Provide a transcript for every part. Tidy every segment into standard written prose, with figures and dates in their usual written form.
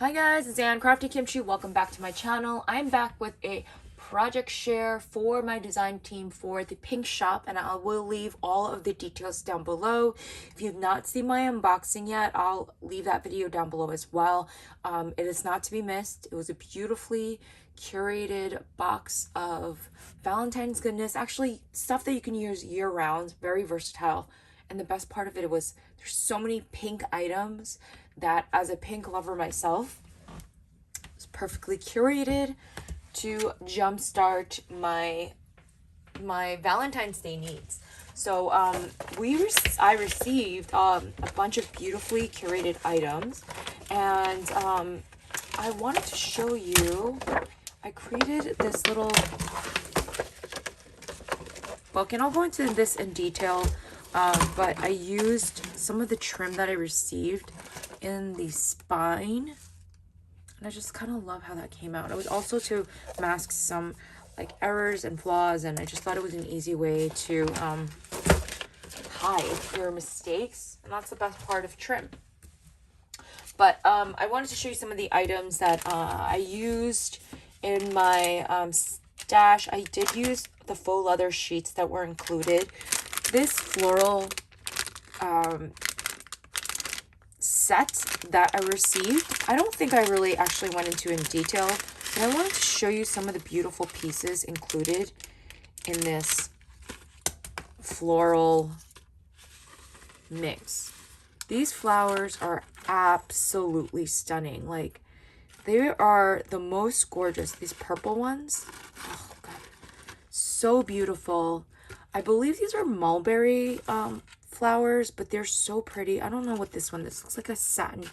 Hi guys, it's Ann Crafty Kimchi. Welcome back to my channel. I'm back with a project share for my design team for the pink shop, and I will leave all of the details down below. If you've not seen my unboxing yet, I'll leave that video down below as well. It is not to be missed. It was a beautifully curated box of Valentine's goodness, actually stuff that you can use year round, very versatile. And the best part of it was there's so many pink items that, as a pink lover myself, it's perfectly curated to jumpstart my Valentine's Day needs. So I received a bunch of beautifully curated items, and I wanted to show you. I created this little book, and I'll go into this in detail. But I used some of the trim that I received in the spine, and I just kind of love how that came out. It was also to mask some like errors and flaws, and I just thought it was an easy way to hide your mistakes, and that's the best part of trim. But I wanted to show you some of the items that I used in my stash. I did use the faux leather sheets that were included. This floral set that I received, I don't think I really actually went into in detail, but I wanted to show you some of the beautiful pieces included in this floral mix. These flowers are absolutely stunning. Like, they are the most gorgeous. These purple ones, oh god, so beautiful. I believe these are mulberry flowers, but they're so pretty. I don't know what this one, this looks like a satin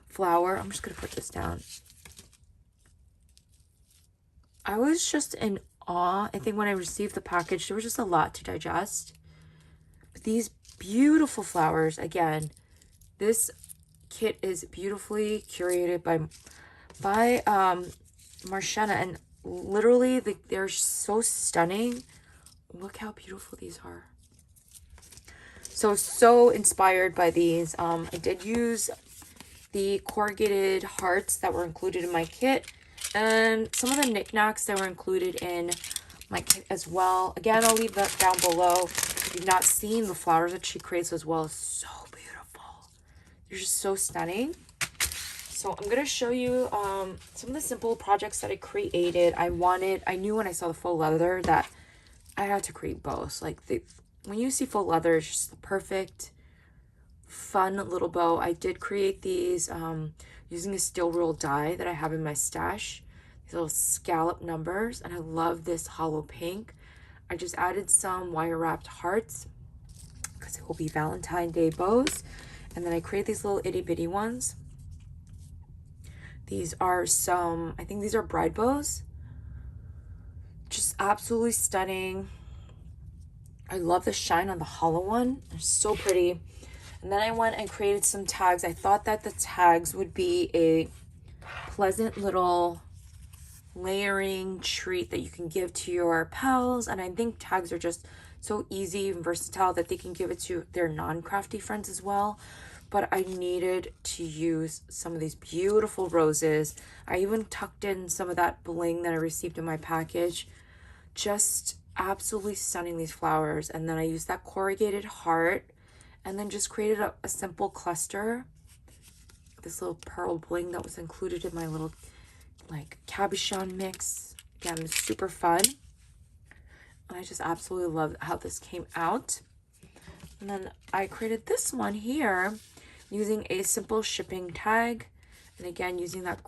flower. I'm just gonna put this down. I was just in awe. I think when I received the package, there was just a lot to digest. But these beautiful flowers, again, this kit is beautifully curated by Marshena, and literally they're so stunning. Look how beautiful these are. So inspired by these. I did use the corrugated hearts that were included in my kit, and some of the knickknacks that were included in my kit as well. Again, I'll leave that down below. If you've not seen the flowers that she creates as well, so beautiful. They're just so stunning. So I'm going to show you some of the simple projects that I created. I knew when I saw the faux leather that I had to create bows. Like, when you see faux leather, it's just the perfect, fun little bow. I did create these using a steel rule die that I have in my stash. These little scallop numbers, and I love this hollow pink. I just added some wire wrapped hearts because it will be Valentine Day bows. And then I create these little itty bitty ones. These are I think these are bride bows. Just absolutely stunning. I love the shine on the hollow one. They're so pretty. And then I went and created some tags. I thought that the tags would be a pleasant little layering treat that you can give to your pals. And I think tags are just so easy and versatile that they can give it to their non-crafty friends as well. But I needed to use some of these beautiful roses. I even tucked in some of that bling that I received in my package. Just absolutely stunning, these flowers. And then I used that corrugated heart, and then just created a simple cluster. This little pearl bling that was included in my little like cabochon mix. Again, it's super fun. And I just absolutely love how this came out. And then I created this one here using a simple shipping tag. And again, using that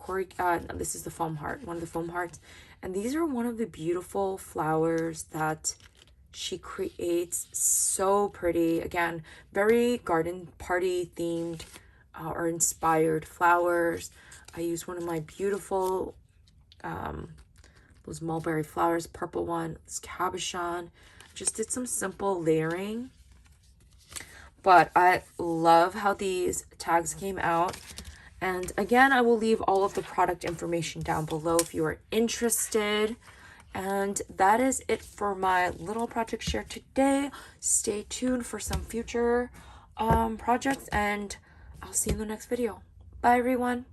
this is the foam heart, one of the foam hearts. And these are one of the beautiful flowers that she creates. So pretty. Again, very garden party themed or inspired flowers. I used one of my beautiful, those mulberry flowers, purple one, this cabochon. Just did some simple layering. But I love how these tags came out. And again, I will leave all of the product information down below if you are interested. And that is it for my little project share today. Stay tuned for some future projects, and I'll see you in the next video. Bye, everyone.